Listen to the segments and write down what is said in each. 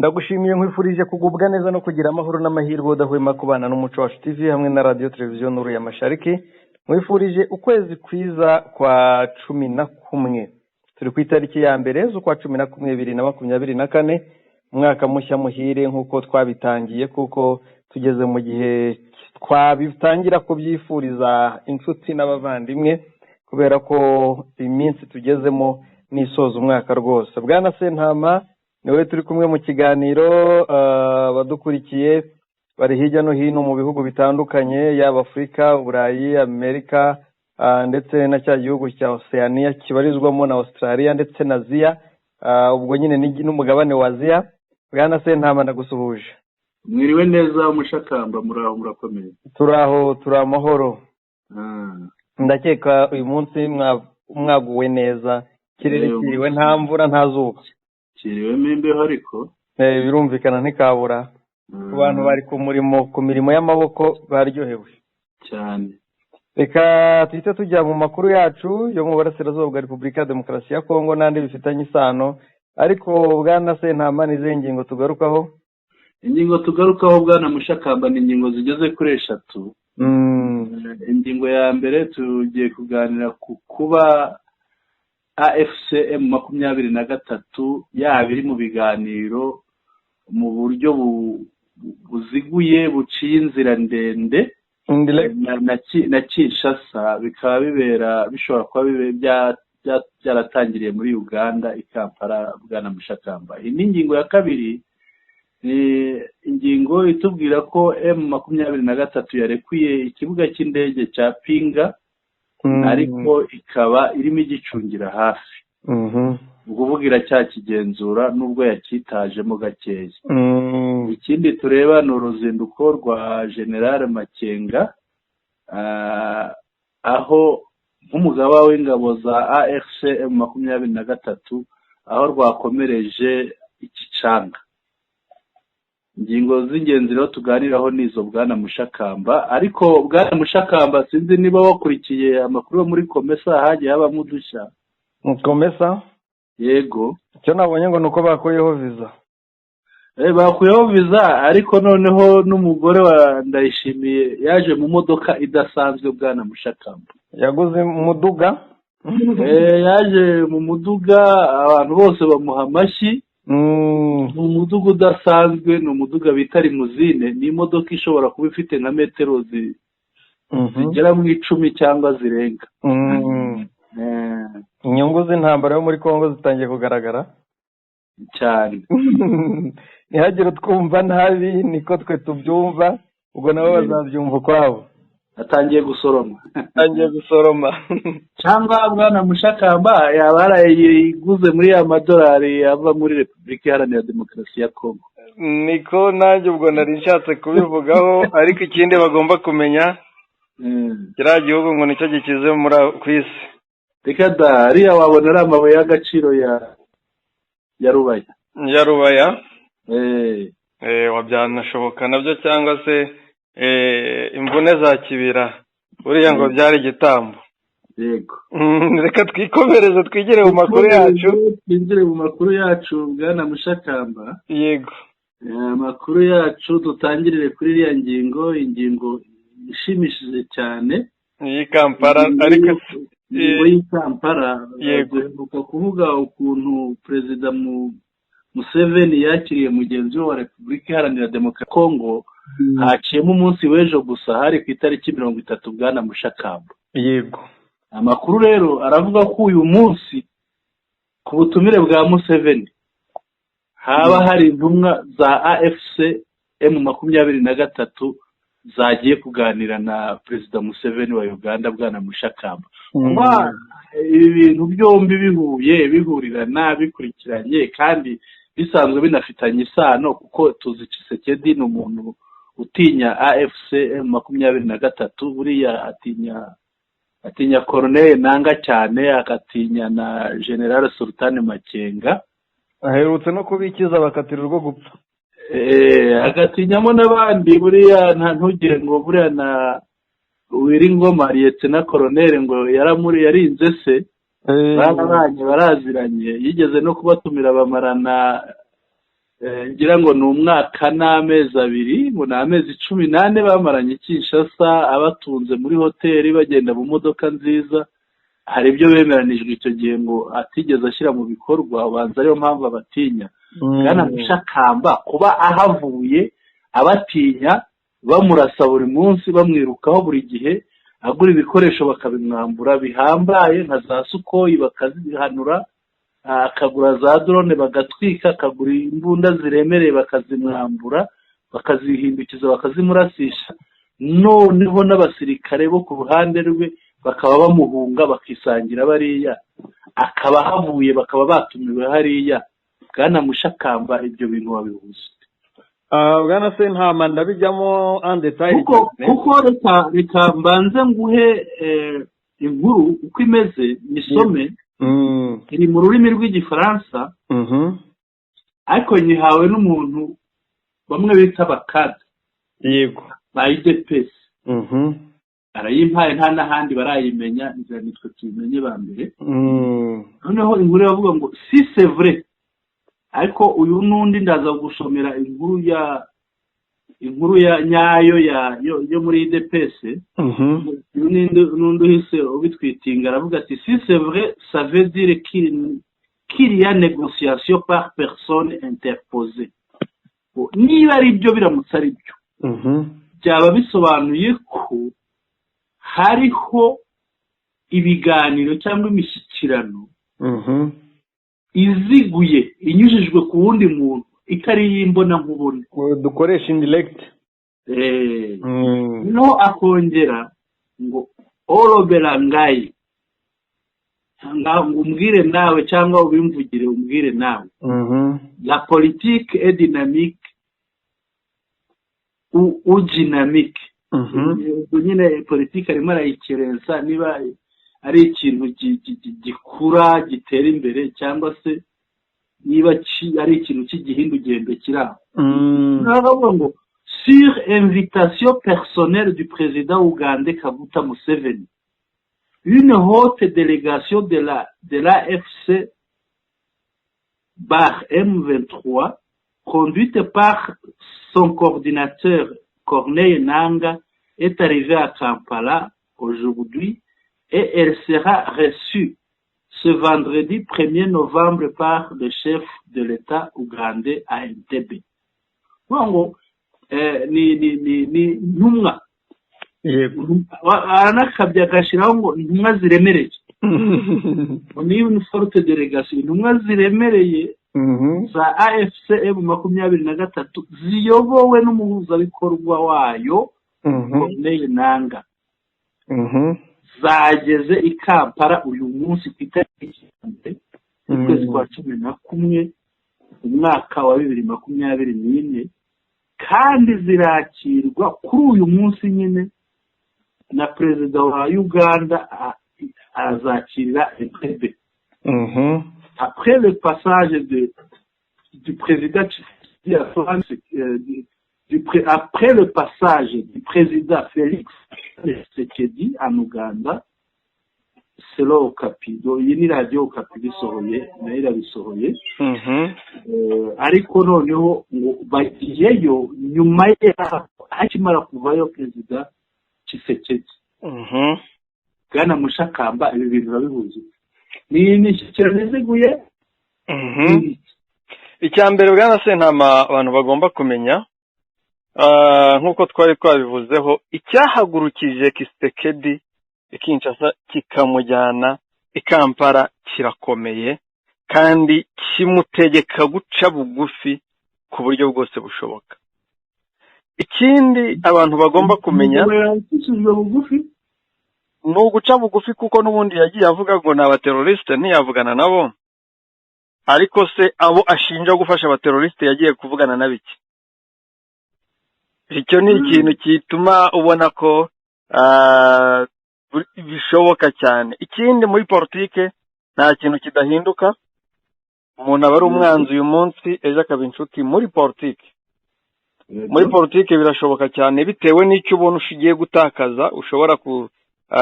Ndagushimiye nkwifurije kugubwa neza no kugira amahoro n'amahirwe udahwema kubana n'umuco wacu TV hamwe na radio televiziyo Nuru ya Mashariki. Nkwifurije ukwezi kwiza kwa 11. Turi ku itariki ya mbere z'ukwa 11 2024, umwaka mushya muhire nkuko twabitangiye, kuko tugeze mu gihe twabitangira kubyifuriza inshuti n'abavandimwe, kubera ko iminsi tugezemo nisoza umwaka rwose. Bwana Sentama niwe turi kumwe mu kiganiro, badukurikiye bari hirya no hino mu bihugu bitandukanye, yaba Afrika, Burayi, Amerika, ndetse na cya gihugu cya Oceania kibarizwamo na Australia ndetse na Asia, ubwo nyine n'umugabane wa Asia. Bwana Sentama ndagusuhuje. Mwiriwe neza umushakamba, muraho murakomeye? Turaho turamahoro. Ndakeka uyu munsi mwaguwe neza, kirere kiriwe nta mvura nta zuba. Kiriwemo imbeho ariko birumvikana ntikabura. Ku bantu bari ku mirimo y'amaboko baryohewe cyane. Reka tuhite tujya mu makuru yacu yo mu burasirazuba bwa Repubulika ya Demokarasi ya Kongo n'andi bifitanye isano. Ariko Bwana Sentama ni izihe ngingo tugarukaho? Ingingo tugarukaho Bwana Mushakamba ni ingingo zigeze kuri 3. Ingingo ya mbere tugiye kuganira ku kuba AFCM 23 yabiri mu biganiro mu buryo buziguye buciye inzira ndende na Kinshasa, bikaba bishobora kuba byaratangiriye muri Uganda i Kampala. Bwana Mushakamba, iyi ni ingingo ya kabiri. Ni ingingo itubwira ko M23 yarekuye ikibuga cy'indege cya Pinga, ariko ikaba irimo igicungira hafi. Ukuvugira cyakigenzura nubwo yakitajemo gakeya. Ikindi tureba ni uruzinduko rwa General Makenga, aho nk'umugaba w'ingabo za AFCM 23 aho rwakomereje ikicanga. Ingingo z'ingenzi rero tuganiraho nizo Bwana Mushakamba. Ariko Bwana Mushakamba, sinzi niba wakurikiye amakuru yo muri Komesa hagiye habamo udushya. Komesa? Yego. Icyo nabonye ngo nuko bakuyeho visa. Bakuyeho visa, ariko noneho n'umugore wa Ndayishimiye yaje mu modoka idasanzwe Bwana Mushakamba. Yaguze muduga? Yaje mu muduga, abantu bose bamuha amashyi. Ni umuduga udasanzwe, ni umuduga bita limuzine. Ni imodoka ishobora kuba ifite nka metero zigera mu 10 cyangwa zirenga. Inyungu z'intambara yo muri Kongo zitangiye kugaragara cyane. Ntihagire twumva nabi, niko twe tubyumva, ubwo nabo bazabyumva kwabo. Atangiye gusoroma. Cyangwa Bwana Mushakamba yaba yarayiguze muri ya madolari ava muri Repubulika Iharanira Demokarasi ya Kongo. Niko nanjye ubwo nari nshatse kubivugaho. Ariko ikindi bagomba kumenya, kiriya gihugu ngo nicyo gikize ku isi. Reka da, ariya wabona ari amabuye y'agaciro ya Rubaya. Ya Rubaya? Wabyanashoboka nabyo, cyangwa se imvune za Kibira, buriya ngo byari igitambo. Yego. Reka twikomereze twigire mu makuru yacu. Twinjire mu makuru yacu Bwana Mushakamba. Yego. Amakuru yacu dutangirire kuri iriya ngingo ishimishije cyane. Iyi Kampala, ariko iyi Kampala. Yego. Kuvuga ukuntu Perezida Museveni yakiriye mugenzi we wa Repubulika Iharanira Demokarasi ya Kongo. Haciyemo umunsi w'ejo gusa, hari ku itariki 30 Bwana Mushakamba. Yego. Amakuru rero aravuga ko uyu munsi ku butumire bwa Museveni haba hari intumwa za AFCM 23 zagiye kuganira na Perezida Museveni wa Uganda. Bwana Mushakamba, kuba ibi bintu byombi bihurirana bikurikiranye kandi bisanzwe binafitanye isano, kuko tuzi Tshisekedi ni umuntu utinya AFCM 23. Buriya atinya Colonel Nanga cyane, akatinya na General Sultan Makenga. Aherutse no kubikiza bakatira urwo gupfa. Agatinyamo n'abandi. Buriya ntugire ngo buriya na Wiringoma Lieutenant Colonel ngo yarinze se. Barabanye baraziranye, yigeze no kubatumira bamarana ngira ngo ni umwaka n'amezi abiri, ngo ni amezi 18 bamaranye Kinshasa, abatunze muri hoteli bagenda mu modoka nziza. Hari ibyo bemeranijwe icyo gihe ngo atigeze ashyira mu bikorwa, ubanza ariyo mpamvu abatinya. Bwana Mushakamba kuba ahavuye abatinya, bamurasa buri munsi, bamwirukaho buri gihe, agura ibikoresho bakabimwambura bihambaye nka za Sukoyi bakazihanura, akagura za drone bagatwika, akagura imbunda ziremereye bakazimwambura, bakazihindukiza bakazimurasisha. Noneho n'abasirikare bo ku ruhande rwe bakaba bamuhunga bakisangira bariya, akaba havuye bakaba batumiwe hariya. Bwana Mushakamba ibyo bintu wabihuza? Bwana Sentama ndabijyamo en detail kuko reka mbanze nguhe inkuru uko imeze nisome. Iri mu rurimi rw'igifaransa, ariko nyihawe n'umuntu bamwe bita bakada, yego, ba IDPS. Arayimpaye, nta n'ahandi barayimenya, nitwe tubimenye ba mbere. Noneho inkuru yavuga ngo si c'est vrai, ariko uyu n'undi ndaza gusomera inkuru ya nyayo yo muri IDPS. N'undi uhise ubitwitinga aravuga ati si c'est vrai, ça veut dire qu'il y a négociation par personne interposée. Niba ari byo biramutse ari byo, byaba bisobanuye ko hariho ibiganiro cyangwa imishyikirano iziguye inyujijwe ku wundi muntu, itari yimbona nkubone, dukoresha indirect. No akongera ngo oroberangaye, ngo umbwire nawe cyangwa ubimvugire umbwire nawe. La politique est dynamique ou dynamique. Nyine politique arimo arayikerensa niba ari ikintu gikura gitera imbere cyangwa se niba ari ikintu cy'igihindugendo kiraho. Naravuga ngo sur invitation personnelle du président ougandais Kaguta Museveni, une haute délégation de l'AFC bar M23 conduite par son coordinateur Corneille Nangaa est arrivée à Kampala aujourd'hui, et elle sera reçue ce vendredi 1er novembre par le chef de l'État ougandais à Entebbe. Ngo ni ntumwa, aranakabya agashiraho ngo intumwa ziremereye. Ni une forte délégation, intumwa ziremereye za AFC M23 ziyobowe n'umuhuzabikorwa wayo Corneille Nangaa. Zageze i Kampala uyu munsi ku itariki y'ukwezi kwa 11 umwaka wa 2024, kandi zirakirwa kuri uyu munsi nyine na perezida wa Uganda azakirira Entebbe. Après le passage du président après le passage du président Félix Tshisekedi en Uganda, selon Okapi, iyi ni radio Okapi bisohoye nayo irabisohoye. Ariko noneho ngo bagiyeyo nyuma y'aho akimara kuvayo perezida Tshisekedi. Bwana Mushakamba ibi bintu babihuze ni imishyikirano iziguye. Icyambere Bwana Sentama abantu bagomba kumenya, nk'uko twari twabivuzeho, icyahagurukije Tshisekedi Kinshasa kikamujyana i Kampala kirakomeye, kandi kimutegeka guca bugufi ku buryo bwose bushoboka. Ikindi abantu bagomba kumenya ni uguca bugufi, kuko n'ubundi yagiye avuga ngo ni abateroriste ntiyavugana nabo, ariko se abo ashinja gufasha abateroriste yagiye kuvugana na biki? Icyo ni ikintu kituma ubona ko bishoboka cyane. Ikindi muri politike nta kintu kidahinduka, umuntu aba ari umwanzi uyu munsi ejo akaba inshuti. Muri politike birashoboka cyane, bitewe n'icyo ubona ushigiye gutakaza. Ushobora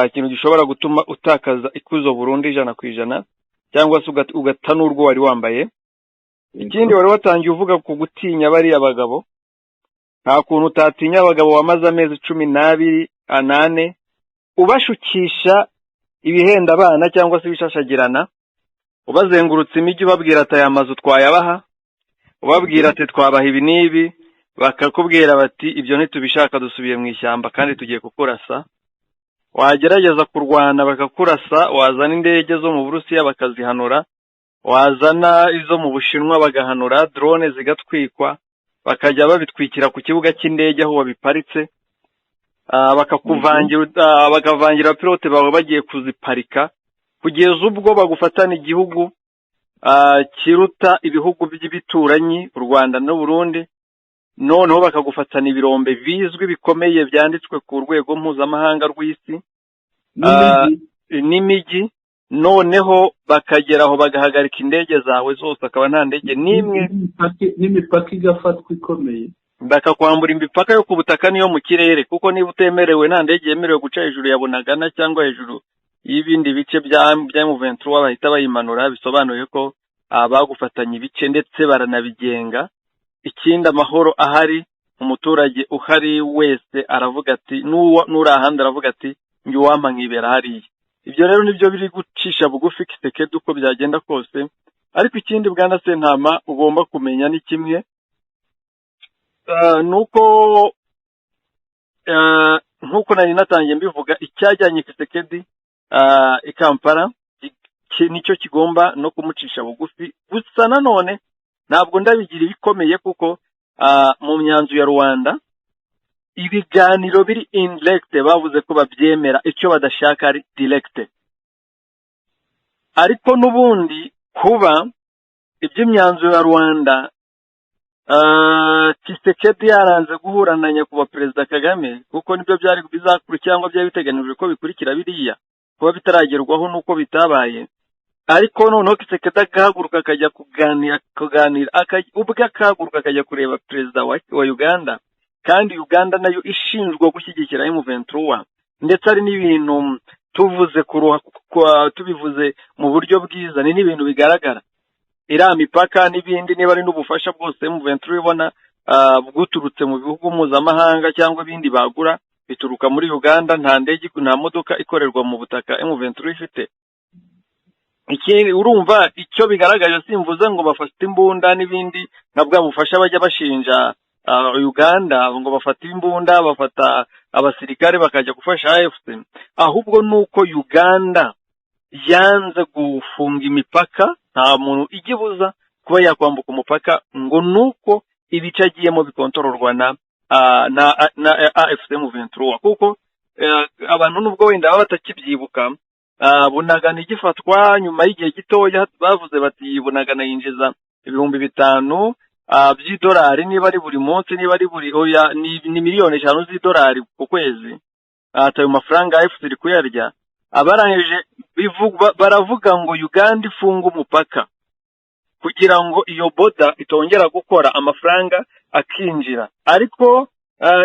ikintu gishobora gutuma utakaza ikuzo burundu 100%, cyangwa se ugata n'urwo wari wambaye. ikindi wari watangiye uvuga ku gutinya bariya bagabo, nta kuntu utatinya abagabo wamaze amezi 12 ubashukisha ibihenda abana cyangwa se ibishashagirana, ubazengurutse imijyi ubabwira ati aya mazu twayabaha, ubabwira ati twabaha ibi n'ibi, bakakubwira bati ibyo ntitubishaka dusubiye mu ishyamba kandi tugiye kukurasa. Wagerageza kurwana bakakurasa, wazana indege zo mu Burusiya bakazihanura, wazana izo mu Bushinwa bagahanura, drone zigatwikwa, bakajya babitwikira ku kibuga cy'indege aho babiparitse, bakavangira pilote bawe bagiye kuziparika, kugeza ubwo bagufatana igihugu kiruta ibihugu by'ibituranyi u Rwanda n'u Burundi, noneho bakagufatana ibirombe bizwi bikomeye byanditswe ku rwego mpuzamahanga rw'isi n'imijyi, noneho bakageraho bagahagarika indege zawe zose, akaba nta ndege n'imwe, n'imipaka igafatwa ikomeye, bakakwambura imipaka yo ku butaka niyo mu kirere, kuko niba utemerewe nta ndege yemerewe guca hejuru ya Bunagana cyangwa hejuru y'ibindi bice bya M23 bahita bayimanura, bisobanuye ko bagufatanya ibice ndetse baranabigenga. Ikindi amahoro ahari, umuturage uhari wese aravuga ati nuri ahandi aravuga ati njye uwampa nkibera hariya. Ibyo rero nibyo biri gucisha bugufi Kisekedi uko byagenda kose. Ariko ikindi Bwana Sentama ugomba kumenya ni kimwe, nuko nkuko nari natangiye mbivuga, icyajyanye Kisekedi i Kampala nicyo kigomba no kumucisha bugufi. Gusa nanone ntabwo ndabigira ibikomeye, kuko mu myanzu ya Rwanda ibiganiro biri indirect bavuze ko babyemera, icyo badashaka ari direct. Ariko n'ubundi kuba iby'imyanzuro ya Rwanda Kisekedi yaranze guhura na nyakubahwa Perezida Kagame, kuko nibyo byari bizakuru cyangwa byari biteganijwe ko bikurikira biriya, kuba bitaragerwaho nuko bitabaye. Ariko noneho Kisekedi akahaguruka akajya kuganira ubwo akahaguruka akajya kureba Perezida wa Uganda, kandi Uganda nayo ishinzwe gushyigikira M23, ndetse ari n'ibintu tubivuze mu buryo bwiza, ni n'ibintu bigaragara. Iriya mipaka n'ibindi, niba ari n'ubufasha bwose M23 ibona bwuturutse mu bihugu mpuzamahanga cyangwa ibindi bagura, bituruka muri Uganda. Nta ndege nta modoka ikorerwa mu butaka M23 ifite. Ikindi urumva icyo bigaragaje, simvuze ngo bafate imbunda n'ibindi nka bwa bufasha bajya bashinja Uganda ngo bafata imbunda, bafata abasirikare bakajya gufasha AFC, ahubwo nuko Uganda yanze gufunga imipaka, nta muntu igibuza kuba yakwambuka umupaka, ngo nuko ibice agiyemo bikontororwa na AFC M23. Kuko abantu nubwo wenda baba batakibyibuka, Bunagana igifatwa nyuma y'igihe gitoya bavuze bati Bunagana yinjiza $5,000 by'idolari, niba ari buri munsi, niba ari buri ni miliyoni 5 z'idolari ku kwezi. Atayo mafaranga AFC iri kuyarya. Abarangije baravuga ngo Uganda ifunga umupaka kugira ngo iyo boda itongera gukora, amafaranga akinjira. Ariko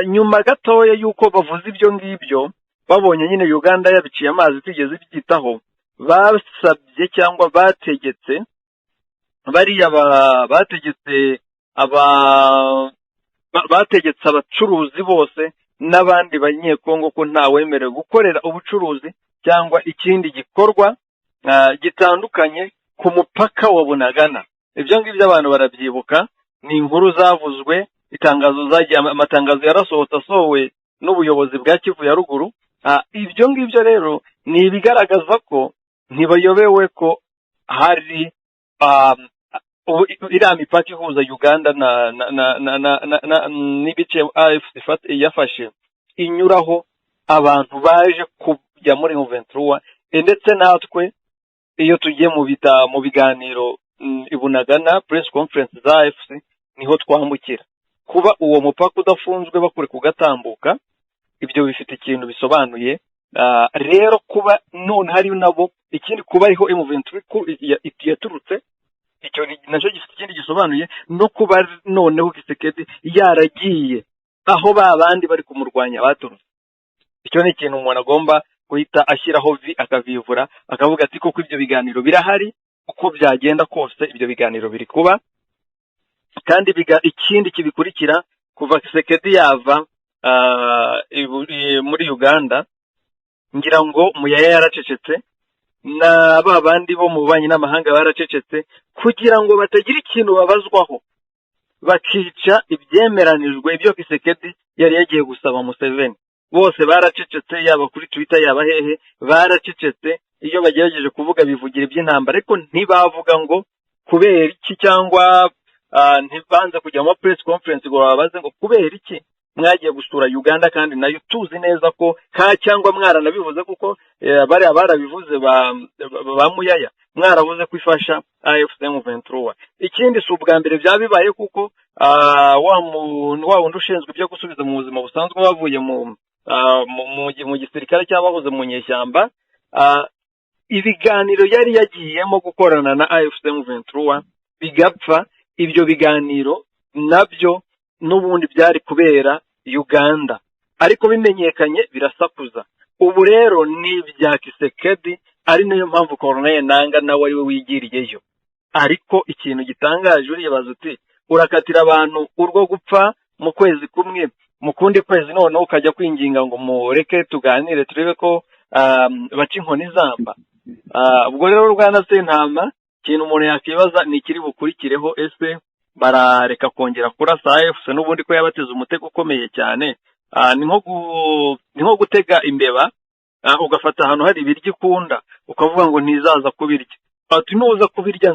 nyuma gatoya yuko bavuze ibyo ngibyo, babonye nyine Uganda yabiciye amazi tigeze byitaho, basabye cyangwa bategetse bariya bategetse abacuruzi bose n'abandi banyekongo ko nta wemerewe gukorera ubucuruzi cyangwa ikindi gikorwa gitandukanye ku mupaka wa Bunagana. Ibyo ngibyo abantu barabyibuka, ni inkuru zavuzwe, amatangazo yarasohotse asohowe n'ubuyobozi bwa Kivu ya ruguru. Ibyo ngibyo rero ni ibigaragaza ko ntibayobewe ko hari iriya mipaka ihuza Uganda n'ibice AFC yafashe inyuraho abantu baje kujya muri M23, ndetse natwe iyo tugiye mu biganiro ibunagana press conference za AFC niho twambukira. Kuba uwo mupaka udafunzwe bakure kugatambuka, ibyo bifite ikintu bisobanuye. Rero kuba none hari nabo ikindi kuba ariho M23 yaturutse, icyo nacyo gifite ikindi gisobanuye, no kuba noneho Kisekedi yaragiye aho babandi bari kumurwanya baturutse. Icyo ni ikintu umuntu agomba guhita ashyiraho akavivura, akavuga ati koko ibyo biganiro birahari, uko byagenda kose ibyo biganiro biri kuba, kandi ikindi kibikurikira kuva Kisekedi yava muri Uganda, ngira ngo Muyaya yaracecetse na ba bandi bo mu bubanyi n'amahanga baracecetse kugira ngo batagira ikintu babazwaho, bakica ibyemeranijwe ibyo Kisekedi yari yagiye gusaba Museveni. Bose baracecetse, yaba kuri Twitter yaba hehe baracecetse. Iyo bagerageje kuvuga bivugira iby'intambara, ariko ntibavuga ngo kubera iki, cyangwa ntibanze kujya mu press conference ngo babaze ngo kubera iki mwagiye gusura Uganda, kandi nayo tuzi neza ko cyangwa mwaranabivuze kuko bari abarabivuze ba Muyaya, mwaravuze kwifasha AFC M23. Ikindi si ubwa mbere byabibaye kuko wa wundi ushinzwe ibyo gusubiza mu buzima busanzwe bavuye mu gisirikare cy'abahoze mu nyeshyamba, ibiganiro yari yagiyemo gukorana na AFC M23 bigapfa. Ibyo biganiro nabyo n'ubundi byari kubera Uganda, ariko bimenyekanye birasakuza. Ubu rero ni ibya Kisekedi, ari nayo mpamvu Corneille Nangaa nawe ari we wigiriyeyo. Ariko ikintu gitangaje uribaza uti urakatira abantu urwo gupfa mu kwezi kumwe, mu kundi kwezi noneho ukajya kwinginga ngo mureke tuganire turebe ko baca inkoni zamba. Ubwo rero Bwana Sentama, ikintu umuntu yakibaza ni ikiri bukurikireho, ese barareka kongera kurasa AFC n'ubundi ko yabateze umutego ukomeye cyane. Ni nko gutega imbeba, ugafata ahantu hari ibiryo ikunda ukavuga ngo ntizaza kubirya, ati nuza kubirya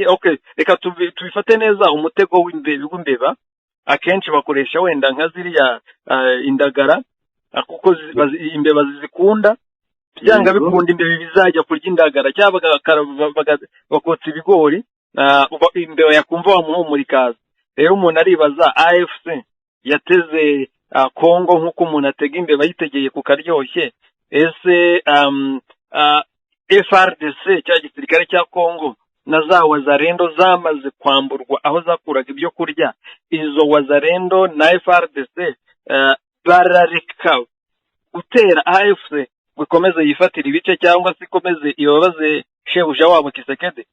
okay, reka tubifate neza. Umutego w'imbeba akenshi bakoresha wenda nka ziriya indagara, kuko imbeba zizikunda, byanga bikunda imbeba bizajya kurya indagara, cyangwa bakotsa ibigori, imbeba yakumva wamuhumura ikaza. Rero umuntu aribaza, AFC yateze Kongo nk'uko umuntu atega imbeba yitegeye ku karyoshye, ese FRDC cya gisirikare cya Kongo na za wazarendo zamaze kwamburwa aho zakuraga ibyo kurya, izo wazarendo na FRDC barareka gutera AFC gukomeze yifatira ibice, cyangwa se ikomeze ibabaze shebuja wabo Kisekedi?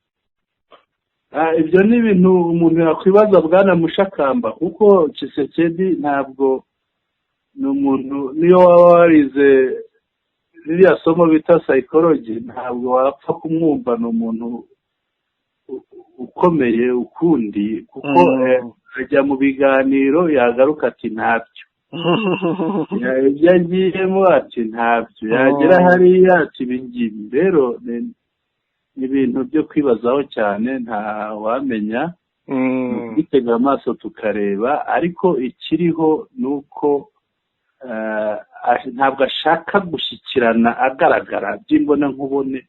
Ibyo ni ibintu umuntu yakwibaza Bwana Mushakamba, kuko Kisekedi ntabwo ni umuntu, niyo waba warize ririya somo bita psychology, ntabwo wapfa kumwumva ni umuntu ukomeye ukundi, kuko ajya mu biganiro yagaruka ati ntabyo, ibyo agiyemo ati ntabyo, yagera hariya ati ibingibi. Rero ni ibintu byo kwibazaho cyane, nta wamenya, bitega amaso tukareba. Ariko ikiriho ni uko ntabwo ashaka gushyikirana agaragara by'imbona nkubone,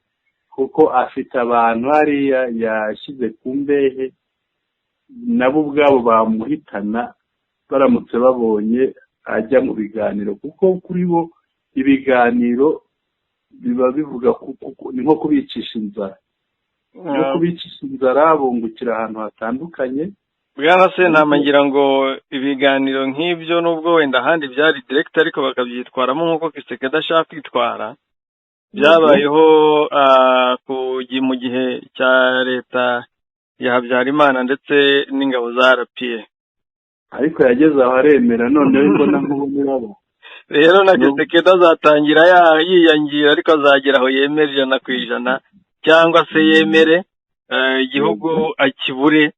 kuko afite abantu hariya yashyize ku mbehe, nabo ubwabo bamuhitana baramutse babonye ajya mu biganiro, kuko kuri bo ibiganiro biba bivuga ni nko kubicisha inzara, no kubicisha inzara bungukira ahantu hatandukanye. Bwana Sentama, ngira ngo ibiganiro nk'ibyo nubwo wenda ahandi byari direct, ariko bakabyitwaramo nk'uko Kisekedi ashaka kwitwara, byabayeho mu gihe cya leta ya Habyarimana ndetse n'ingabo za RPA, ariko yageze aho aremera, noneho imbona nkubone babo. Rero na Kisekedi azatangira yiyangira, ariko azagera aho yemera 100%, cyangwa se yemere igihugu akibure,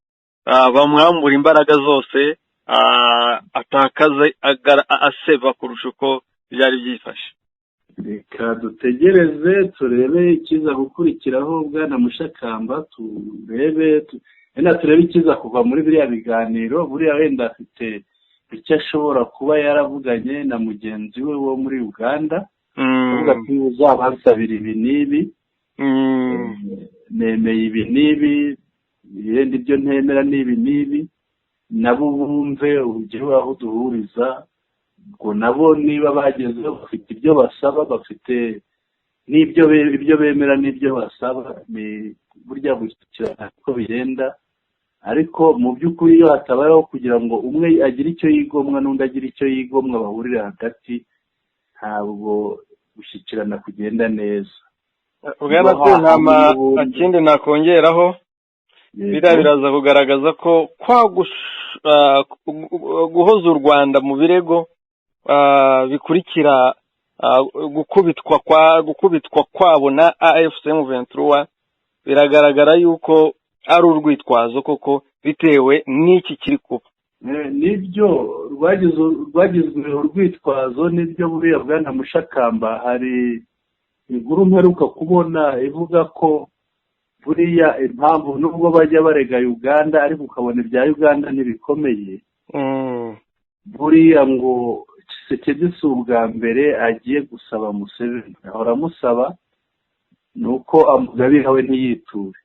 bamwambura imbaraga zose, atakaze aseba kurusha uko byari byifashe. Reka dutegereze turebe ikiza gukurikiraho Bwana Mushakamba, turebe ikiza kuva muri biriya biganiro. Buriya wenda afite icyo ashobora kuba yaravuganye na mugenzi we wo muri Uganda, avuga ati uzabansabira ibi n'ibi, nemeye ibi n'ibi, yenda ibyo ntemera n'ibi n'ibi, nabo bumve urugero aho duhuriza, ngo nabo niba bagezeho bafite ibyo basaba, bafite n'ibyo bemera n'ibyo basaba. Ni burya gushyikirana ko bigenda, ariko mu by'ukuri iyo hatabayeho kugira ngo umwe agire icyo yigomwa n'undi agire icyo yigomwa, bahurira hagati, ntabwo gushyikirana kugenda neza. Bwana Sentama, ikindi nakongeraho, biriya biraza kugaragaza ko guhoza u Rwanda mu birego bikurikira gukubitwa kwabo na AFC M23 biragaragara yuko ari urwitwazo koko bitewe n'iki kiri kuba. Nibyo rwagizwe urwitwazo nibyo buriya bwana Mushakamba. hari inkuru mperuka kubona ivuga ko buriya impamvu nubwo bajya barega Uganda ariko ukabona ibya Uganda ntibikomeye, buriya ngo Tshisekedi si ubwa mbere agiye gusaba Museveni, ahora amusaba nuko amugabira we ntiyiture.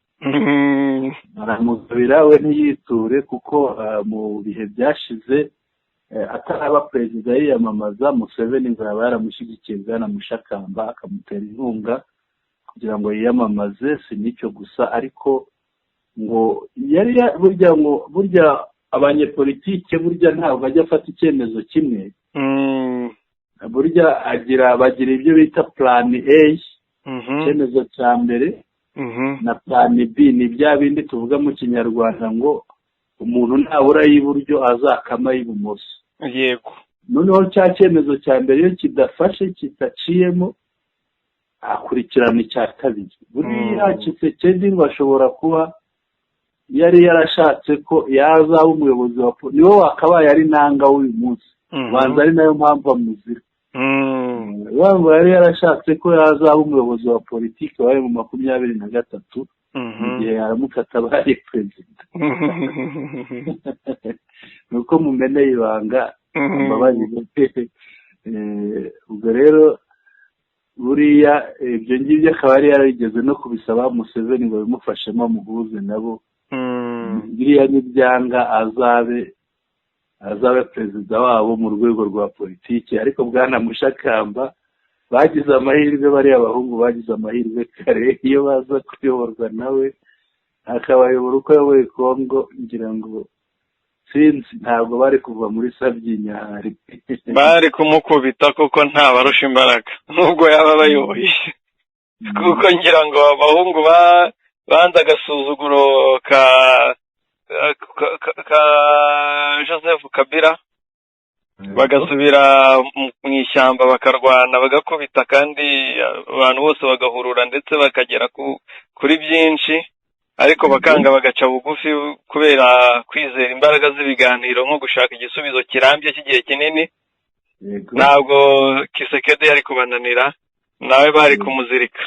aramugabira we ntiyiture kuko mu bihe byashize ataraba perezida yiyamamaza, Museveni ngo yaba yaramushyigikiye bwana Mushakamba akamutera inkunga kugira ngo yiyamamaze. Si n'icyo gusa ariko ngo burya abanyepolitike burya ntabwo bajya afata icyemezo kimwe. Burya bagira ibyo bita plan A, icyemezo cya mbere, na plan B. ni bya bindi tuvuga mu Kinyarwanda ngo umuntu ntabura y'iburyo azakama y'ibumoso. Yego. Noneho cya cyemezo cya mbere iyo kidafashe kitaciyemo akurikirana icya kabiri. Buriya Tshisekedi ngo ashobora kuba yari yarashatse ko yazaba umuyobozi wa niwe wakabaye ari nanga w'uyu munsi. Banza ari nayo mpamvu amuzira. Waba yari yarashatse ko yazaba umuyobozi wa politiki wari mu 23 mu gihe yaramuka atabaye perezida. Nuko mumeneye ibanga amabajije. Ubwo rero buriya ibyo ngibyo akaba yari yarigeze no kubisaba Museveni ngo bimufashemo muhuze nabo. Biriya nibyanga azabe perezida wabo mu rwego rwa politiki. Ariko bwana Mushakamba bagize amahirwe, bariya abahungu bagize amahirwe kare, iyo baza kuyoborwa nawe akabayobora uko yayoboye Kongo, ngira ngo sinzi ntabwo bari kuva muri Sabyinyo. Bari kumukubita kuko ntabarusha imbaraga nubwo yaba bayoboye, kuko ngira ngo abahungu banze agasuzuguro ka Joseph Kabila, bagasubira mu ishyamba bakarwana bagakubita, kandi abantu bose bagahurura ndetse bakagera kuri byinshi, ariko bakanga bagaca bugufi kubera kwizera imbaraga z'ibiganiro nko gushaka igisubizo kirambye cy'igihe kinini. Ntabwo Tshisekedi yari kubananira, nawe bari kumuzirika.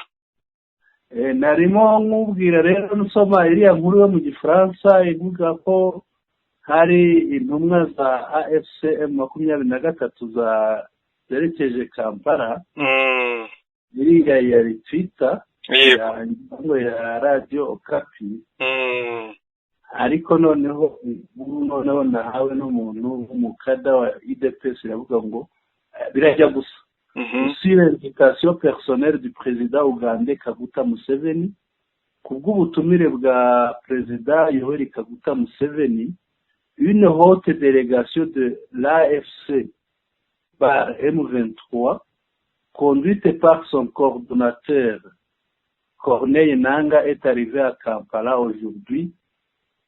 Narimo nkubwira rero nsoma iriya nkuru yo mu Gifaransa ivuga ko hari intumwa za AFC M23 zerekeje Kampala. Iriya yari Twitter ya Radio Okapi. Ariko noneho nahawe n'umuntu w'umukada wa IDPS iravuga ngo birajya gusa. Sur l'invitation personnelle du président ougandais Kaguta Museveni, kubw'ubutumire bwa président Yoweri Kaguta Museveni, une haute délégation de l'AFC par M23, conduite par son coordonnateur Corneille Nangaa, est arrivée à Kampala aujourd'hui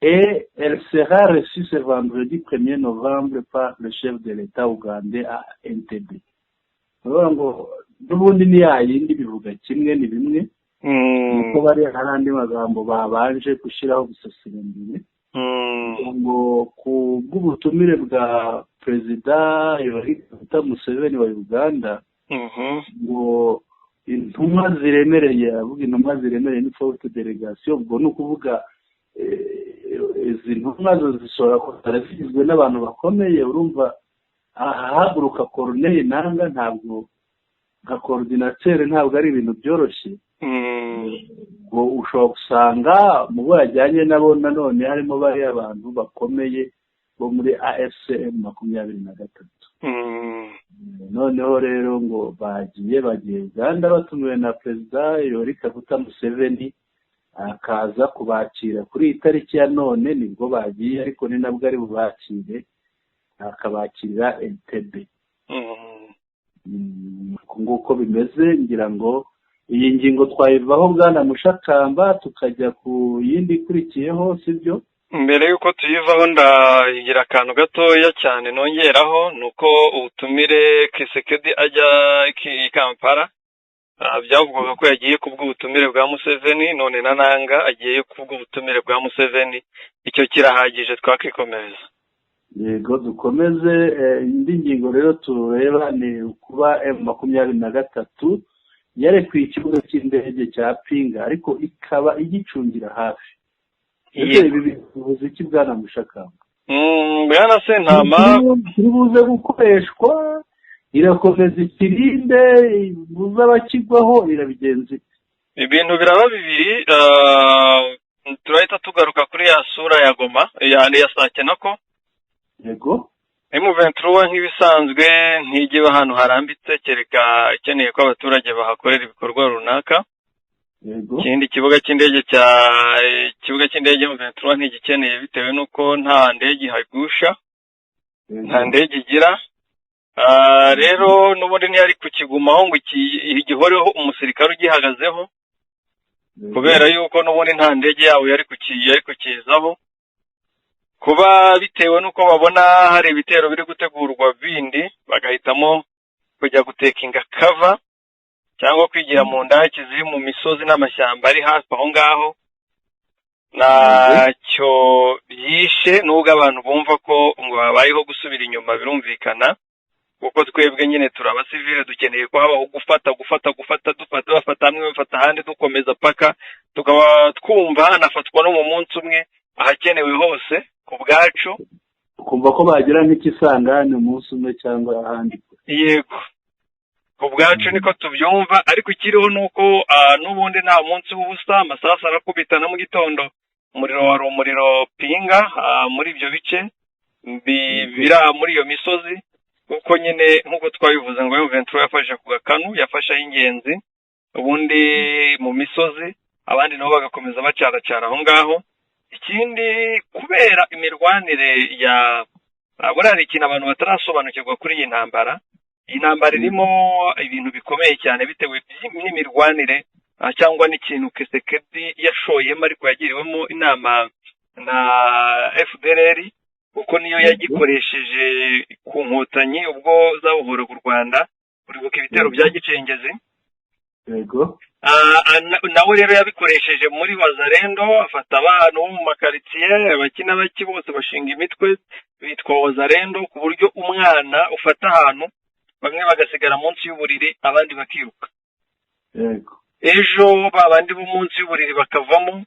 et elle sera reçue ce vendredi 1er novembre par le chef de l'État ougandais à Entebbe. Ngo n'ubundi ni yindi bivuga kimwe ni bimwe, nuko bari harandi magambo babanje gushiraho gusesengura ngo ku bw'ubutumire bwa perezida Yoweri Kaguta Museveni wa Uganda, ngo intumwa ziremereye, avuga intumwa ziremereye ni forte delegation. Ubwo ni ukuvuga izi ntumwa zo zishobora kuba zigizwe n'abantu bakomeye. Urumva ahaguruka Corneille Nangaa ntabwo nka coordinateur, ntabwo ari ibintu byoroshye. ngo ushobora gusanga mu bo yajyanye nabo nanone harimo bari abantu bakomeye bo muri AFC M23. Noneho rero ngo bagiye Uganda batumiwe na perezida Yoweri Kaguta Museveni, akaza kubakira kuri iyi tariki ya none nibwo bagiye, ariko ni nabwo ari bubakire, akabakirira Entebbe. Nguko bimeze, ngira ngo iyi ngingo twayivaho bwana Mushakamba tukajya ku yindi ikurikiyeho sibyo? mbere y'uko tuyivaho ndagira akantu gatoya cyane nongeraho ni uko ubutumire Kisekedi ajya i Kampala byavugaga ko yagiye kubw'ubutumire bwa Museveni, none na Nanga agiye kubw'ubutumire bwa Museveni. Icyo kirahagije twakikomereza. Yego dukomeze. Indi ngingo rero tureba ni kuba M23 yarekuye ikibuga cy'indege cya Pinga ariko ikaba igicungira hafi. Ibi bivuze iki bwana Mushakamba? Bwana Sentama buze gukoreshwa, irakomeza ikirinde, buza abakigwaho, irabigenza ibintu biraba bibiri. Turahita tugaruka kuri ya sura ya Goma ya Sake nako. Yego. M23 nk'ibisanzwe ntijye ahantu harambitse kereka ikeneye ko abaturage bahakorera ibikorwa runaka. Yego. Ikindi kibuga cy'indege M23 ntigikeneye bitewe nuko nta ndege ihagusha, nta ndege igira. Rero n'ubundi ntiyari kukigumaho ngo igihoreho umusirikare ugihagazeho, kubera yuko n'ubundi nta ndege yawo yari kukizaho. Kuba bitewe nuko babona hari ibitero biri gutegurwa bindi, bagahitamo kujya gutekinga cover cyangwa kwigira mu ndake ziri mu misozi n'amashyamba ari hafi aho ngaho. Nacyo byishe nubwo abantu bumva ko ngo habayeho gusubira inyuma, birumvikana kuko twebwe nyine turaba civile, dukeneye ko habaho gufata bafata hamwe bafata ahandi, dukomeza paka tukaba twumva hanafatwa no mu munsi umwe ahakenewe hose ku bwacu, ukumva ko bagira nk'ikisangane umunsi umwe cyangwa ahandi. Yego, ku bwacu niko tubyumva, ariko ikiriho nuko n'ubundi nta munsi w'ubusa, amasasu arakubitana mu gitondo, umuriro Pinga muri ibyo bice bira muri iyo misozi, kuko nyine nk'uko twabivuze ngo M23 yafashe ku Gakanu, yafashe ingenzi ubundi mu misozi, abandi nabo bagakomeza bacaracara aho ngaho. Ikindi kubera imirwanire ya burari ikintu abantu batarasobanukirwa kuri iyi ntambara. Iyi ntambara irimo ibintu bikomeye cyane bitewe n'imirwanire cyangwa n'ikintu Kisekedi yashoyemo ariko yagiriwemo inama na FDLR, kuko niyo yagikoresheje ku nkotanyi ubwo zabohoraga u Rwanda, uribuka ibitero bya Gicengezi. Yego. Nawe rero yabikoresheje muri Wazalendo, afata abantu bo mu makaritsiye abakina baki bose bashinga imitwe bitwa Wazalendo, ku buryo umwana ufata ahantu bamwe bagasigara munsi y'uburiri abandi bakiruka. Yego. Ejo babandi bo munsi y'uburiri bakavamo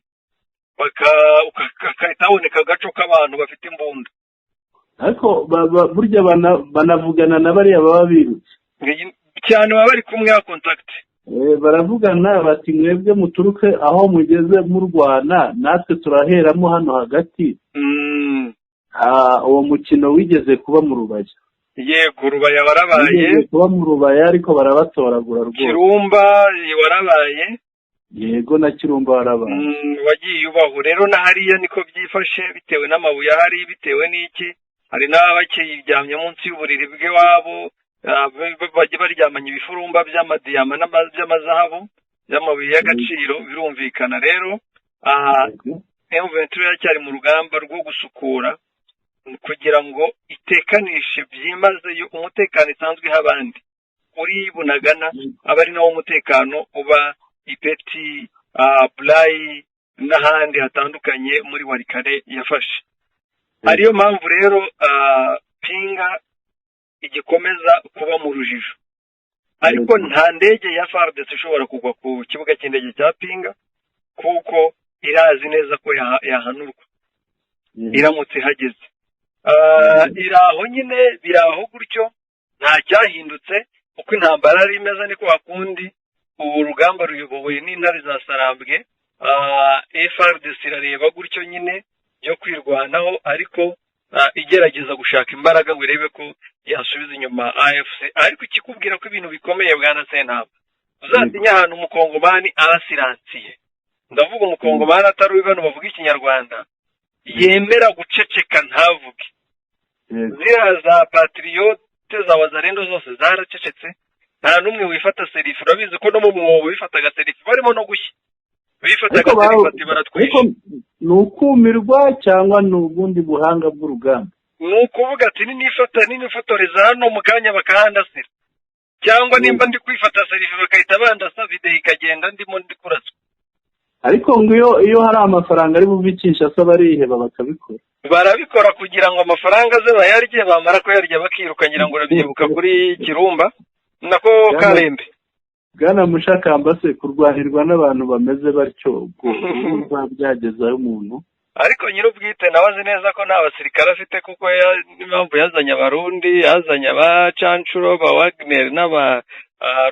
bakahita haboneka agaco k'abantu bafite imbunda, ariko burya banavugana na bariya baba birutse cyane, baba bari kumwe ya contact. Baravugana bati mwebwe muturuke aho mugeze murwana, natwe turaheramo hano hagati. Uwo mukino wigeze kuba mu Rubaya. Yego, Rubaya warabaye, kuba mu Rubaya ariko barabatoragura rwose. Kirumba warabaye. Yego, na Kirumba warabaye. Wagiye ubaho rero, na hariya niko byifashe bitewe n'amabuye ahari, bitewe n'iki, hari n'abakiryamye munsi y'uburiri bw'iwabo, bajya baryamanya ibifurumba by'amadiyama by'amazahabu by'amabuye y'agaciro. Birumvikana rero M23 yacyari mu rugamba rwo gusukura kugira ngo itekanishe byimazeyo umutekano isanzwe habandi uri Bunagana, aba ari nawo umutekano uba Ipeti, Bulayi n'ahandi hatandukanye muri Warikare yafashe. Ariyo mpamvu rero Pinga igikomeza kuba mu rujijo, ariko nta ndege ya FARDC ishobora kugwa ku kibuga cy'indege cya Pinga, kuko irazi neza ko yahanurwa iramutse hageze. Iraho nyine, biraho gutyo, nta cyahindutse. Uko intambara ari imeze niko hakundi. Ubu rugamba ruyobowe n'intare za Sarambwe. FARDC irareba gutyo nyine byo kwirwanaho, ariko igerageza gushaka imbaraga ngo irebe ko yasubiza inyuma AFC. Ariko ikikubwira ko ibintu bikomeye bwana Sentama, uzatinya ahantu umukongomani arasiransiye, ndavuga umukongomani atari bano bavuga ikinyarwanda, yemera guceceka ntavuge. Ziriya za patriote za Wazalendo zose zaracecetse, nta n'umwe wifata serifi. Urabizi ko no mu mwobo bifataga serifi barimo no gushya, bifataga ariko serifi ati baratwishe. ni ukumirwa cyangwa ni ubundi buhanga bw'urugamba? Ni ukuvuga ati nifotoreza hano mu kanya bakahandasira, cyangwa nimba ndi kwifata serifi bakahita bandasa videwo ikagenda ndimo ndi kuraswa. ariko ngo iyo hari amafaranga ari buve Kinshasa bariheba bakabikora. Barabikora kugira ngo amafaranga aze bayarye, bamara kuyarya bakiruka. Ngira ngo urabyibuka kuri Kirumba nako Karembe. Bwana Mushakamba, se kurwanirwa n'abantu bameze batyo ubwo byagezaho umuntu? Ariko nyir'ubwite nawe azi neza ko nta basirikare afite, kuko impamvu yazanye abarundi, yazanye abacancuro ba Wagner n'aba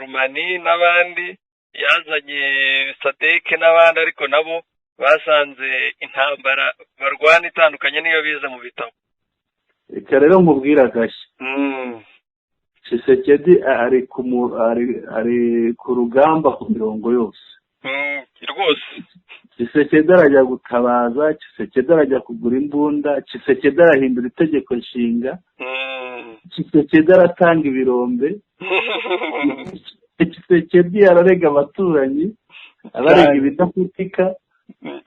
Rumani n'abandi, yazanye Sadeke n'abandi, ariko nabo basanze intambara barwana itandukanye niyo bize mu bitabo. Reka rero mubwira agashya. Tshisekedi ari ku rugamba ku mirongo yose. Rwose Tshisekedi arajya gutabaza, Tshisekedi arajya kugura imbunda, Tshisekedi arahindura itegeko nshinga, Tshisekedi aratanga ibirombe, Tshisekedi ararega abaturanyi, abarega ibidafatika.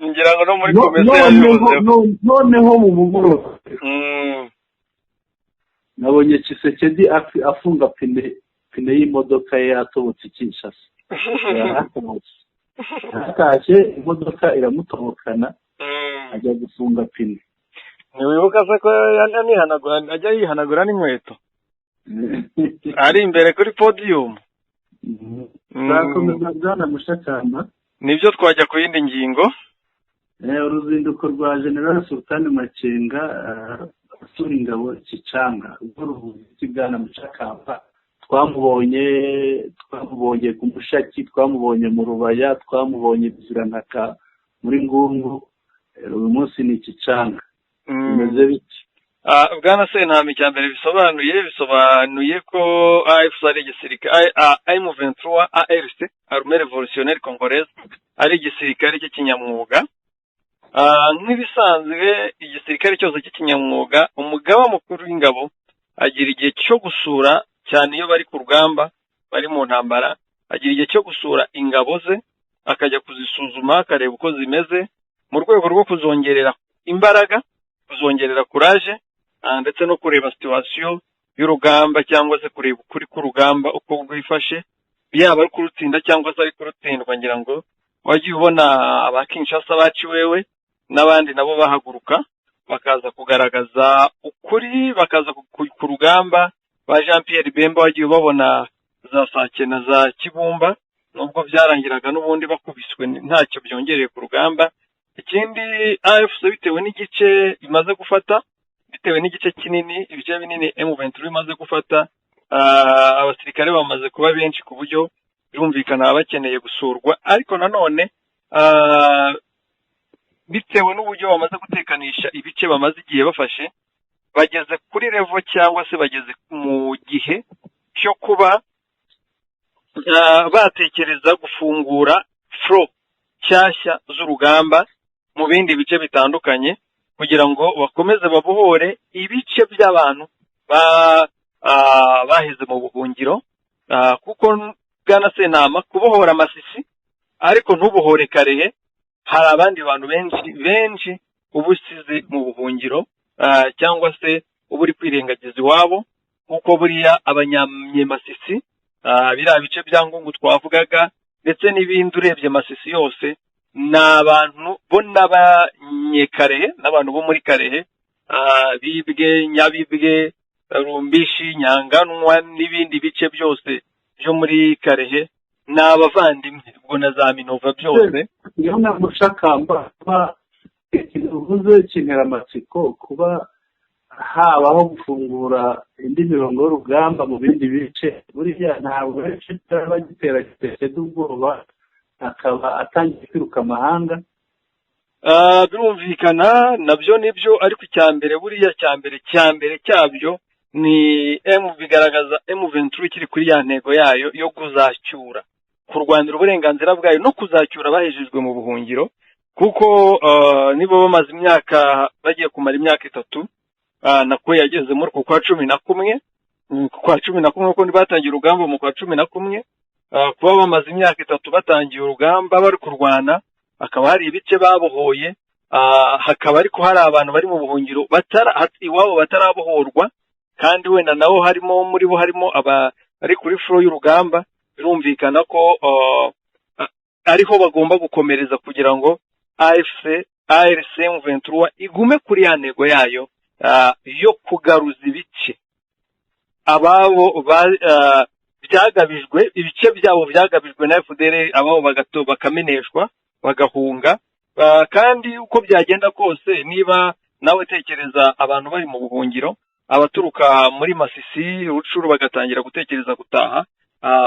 ngira ngo no muri komisiyo yabivuzeho. Noneho mu mugoroba nabonye Tshisekedi afunga pine y'imodoka ye yatobotse Kinshasa. Hatashye imodoka iramutobokana, ajya gufunga pine. Ntiwibuka se ko ajya yihanagura n'inkweto ari imbere kuri podium? Zakomeza Bwana Mushakamba. Nibyo twajya ku yindi ngingo. Uruzinduko rwa General Sultan Makenga asura ingabo Kicanga, ubwo ruvuze Bwana Mushakamba. Twamubonye ku Mushaki, twamubonye mu Rubaya, twamubonye Bizirantaka muri Ngungu. Uyu munsi ni Kicanga. Bimeze biki? Bwana Sentami, cya mbere bisobanuye ko AFC ari igisirikare, M23 ARC, Armée Révolutionnaire Congolaise, ari igisirikare cy'ikinyamwuga. Nk'ibisanzwe igisirikare cyose cy'ikinyamwuga, umugaba mukuru w'ingabo agira igihe cyo gusura, cyane iyo bari ku rugamba, bari mu ntambara, agira igihe cyo gusura ingabo ze, akajya kuzisuzuma, akareba uko zimeze, mu rwego rwo kuzongerera imbaraga, kuzongerera courage, ndetse no kureba situation y'urugamba, cyangwa se kureba ukuri k'urugamba uko rwifashe, yaba ari kurutsinda cyangwa se ari kurutsindwa. Ngira ngo wagiye ubona aba Kinshasa baciwewe n'abandi nabo bahaguruka bakaza kugaragaza ukuri, bakaza ku rugamba. Ba Jean Pierre Bemba wagiye babona za Sake na za Kibumba, nubwo byarangiraga n'ubundi bakubiswe ntacyo byongereye ku rugamba. Ikindi AFC bitewe n'igice imaze gufata, bitewe n'igice kinini, ibice binini M23 imaze gufata, abasirikare bamaze kuba benshi ku buryo birumvikana bakeneye gusurwa. Ariko nanone bitewe n'uburyo bamaze gutekanisha ibice bamaze igihe bafashe, bageze kuri level cyangwa se bageze mu gihe cyo kuba batekereza gufungura flow cyashya z'urugamba mu bindi bice bitandukanye, kugira ngo bakomeze babohore ibice by'abantu baheze mu buhungiro. Kuko Bwana Sentama, kubohora Masisi ariko ntubohore Karehe, hari abandi bantu benshi ubusize mu buhungiro, cyangwa se uba uri kwirengagiza iwabo. Kuko buriya abanyamasisi, biriya bice bya Ngungu twavugaga, ndetse n'ibindi urebye Masisi yose, ni abantu bo n'abanyekarehe, n'abantu bo muri Karehe, Bibwe, Nyabibwe, Rumbishi, Nyanganwa n'ibindi bice byose byo muri Karehe, ni abavandimwe. Ubwo na za Minova byose. Bwana Mushakamba, uvuze Kinteramatsiko, kuba habaho gufungura indi mirongo y'urugamba mu bindi bice, buriya ntabwo benshi bagitera Tshisekedi ubwoba akaba atangiye kwiruka amahanga. Birumvikana nabyo nibyo, ariko icyambere buriya cyambere cyabyo ni bigaragaza M23 kiri kuri ya ntego yayo yo kuzacyura, kurwanira uburenganzira bwayo no kuzacyura bahejejwe mu buhungiro. Kuko nibo bamaze imyaka, bagiye kumara imyaka 3, nako yageze muri kwa 11, kwa 11 kuko batangiye urugamba mu kwa 11, kuba bamaze imyaka 3 batangiye urugamba bari kurwana, akaba hari ibice babohoye, hakaba ariko hari abantu bari mu buhungiro iwabo batarabohorwa, kandi wenda naho harimo muri bo harimo ari kuri flow y'urugamba. Birumvikana ko ariho bagomba gukomereza kugira ngo AFC M23 igume kuri ya ntego yayo yo kugaruza ibice ababo byagabijwe, ibice byabo byagabijwe na FDL, ababo bakameneshwa bagahunga. Kandi uko byagenda kose, niba nawe tekereza abantu bari mu buhungiro, abaturuka muri Masisi, Rucuru bagatangira gutekereza gutaha,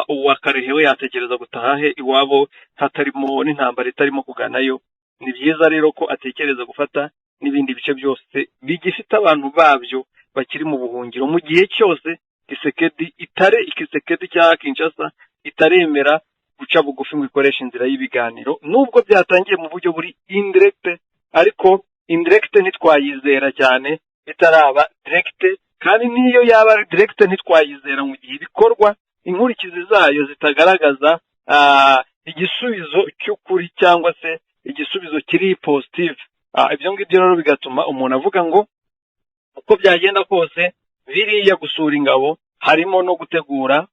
uwakarehewe yatekereza gutaha he iwabo hatarimo n'intambara itarimo kuganayo. Ni byiza rero ko atekereza gufata n'ibindi bice byose bigifite abantu babyo bakiri mu buhungiro, mu gihe cyose Kisekedi cya Kinshasa itaremera guca bugufi ngo ikoresha inzira y'ibiganiro, nubwo byatangiye mu buryo buri indirect, ariko indirect ntitwayizera cyane bitaraba direct, kandi niyo yaba direct ntitwayizera mu gihe ibikorwa inkurikizi zayo zitagaragaza igisubizo cy'ukuri cyangwa se igisubizo kiri positive. Ibyo ngibyo rero bigatuma umuntu avuga ngo uko byagenda kose biriya gusura ingabo harimo no gutegura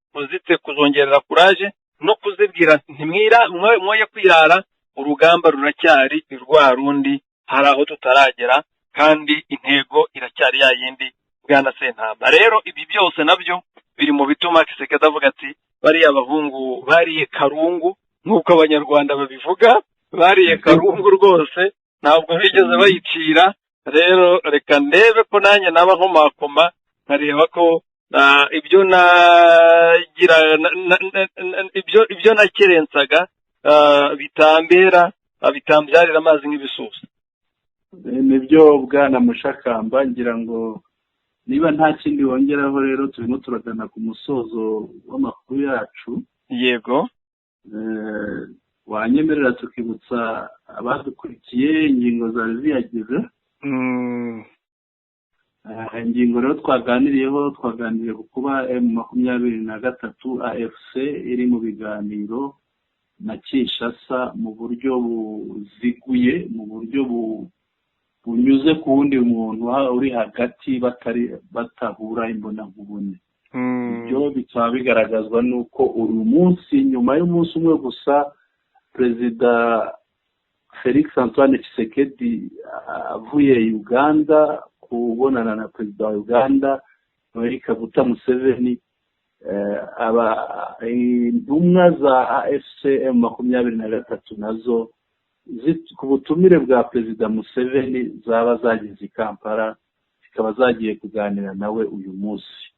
kuzongerera courage no kuzibwira ntimwira mwoye kwirara, urugamba ruracyari rwa rundi, hari aho tutaragera kandi intego iracyari ya yindi. Bwana Sentamba, rero ibi byose nabyo biri mu bituma Kisekedi avuga ati bariya abahungu bariye karungu, nk'uko abanyarwanda babivuga, bariye karungu rwose, ntabwo bigeze bayicira. Rero reka ndebe ko nanjye naba nkomakoma nkareba ko ibyo nagira ibyo nakerensaga bitambyarira amazi nk'ibisusa. Nibyo Bwana Mushakamba, ngira ngo niba nta kindi wongeraho rero turimo turagana ku musozo w'amakuru yacu. Yego. Wanyemerera tukibutsa abadukurikiye ingingo zari ziyagize. Ingingo rero twaganiriye ku kuba M23 AFC iri mu biganiro na Kinshasa mu buryo buziguye, mu buryo bunyuze ku wundi muntu uri hagati batahura imbonankubone. Ibyo bikaba bigaragazwa n'uko uyu munsi, nyuma y'umunsi umwe gusa, Perezida Felix Antoine Tshisekedi avuye Uganda kubonana na Perezida wa Uganda Yoweri Kaguta Museveni, intumwa za AFC M23 nazo ku butumire bwa Perezida Museveni zaba zageze i Kampala, zikaba zagiye kuganira nawe uyu munsi.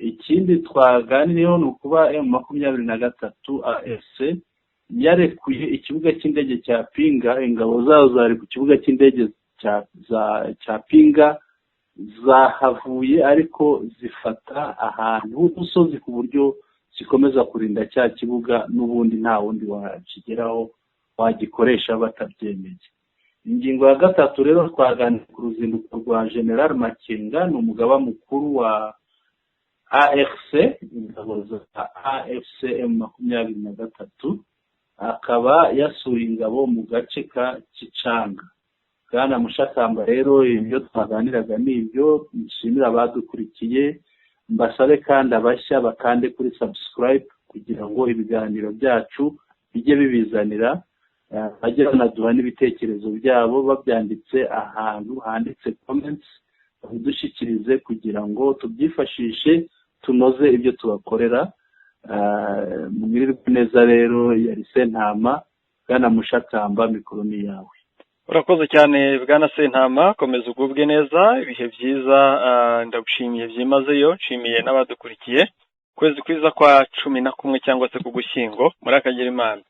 Ikindi twaganiriyeho ni ukuba M23 AFC yarekuye ikibuga cy'indege cya Pinga, ingabo zazo zari ku kibuga cy'indege cya Pinga, zahavuye ariko zifata ahantu h'umusozi ku buryo zikomeza kurinda cya kibuga, n'ubundi nta wundi wakigeraho wagikoresha batabyemeye. Ingingo ya gatatu rero twaganiriye ku ruzinduko rwa General Makenga, ni umugaba mukuru wa AFC, ingabo za AFC M23, akaba yasuye ingabo mu gace ka Kicanga. Bwana Mushakamba, rero ibyo twaganiraga ni ibyo. Nshimira abadukurikiye, mbasabe kandi abashya bakande kuri subscribe kugira ngo ibiganiro byacu bijye bibizanira, bajye banaduha n'ibitekerezo byabo babyanditse ahantu handitse comments, babidushyikirize kugira ngo tubyifashishe tunoze ibyo tubakorera. Mwirirwe neza rero. Yari Sentama. Bwana Mushakamba, mikoro ni yawe. Urakoze cyane Bwana Sentama, komeza ugubwe neza, ibihe byiza. Ndagushimiye byimazeyo, nshimiye n'abadukurikiye. Kwezi kwiza kwa 11 cyangwa se kugushyingo muri Akagera Imana.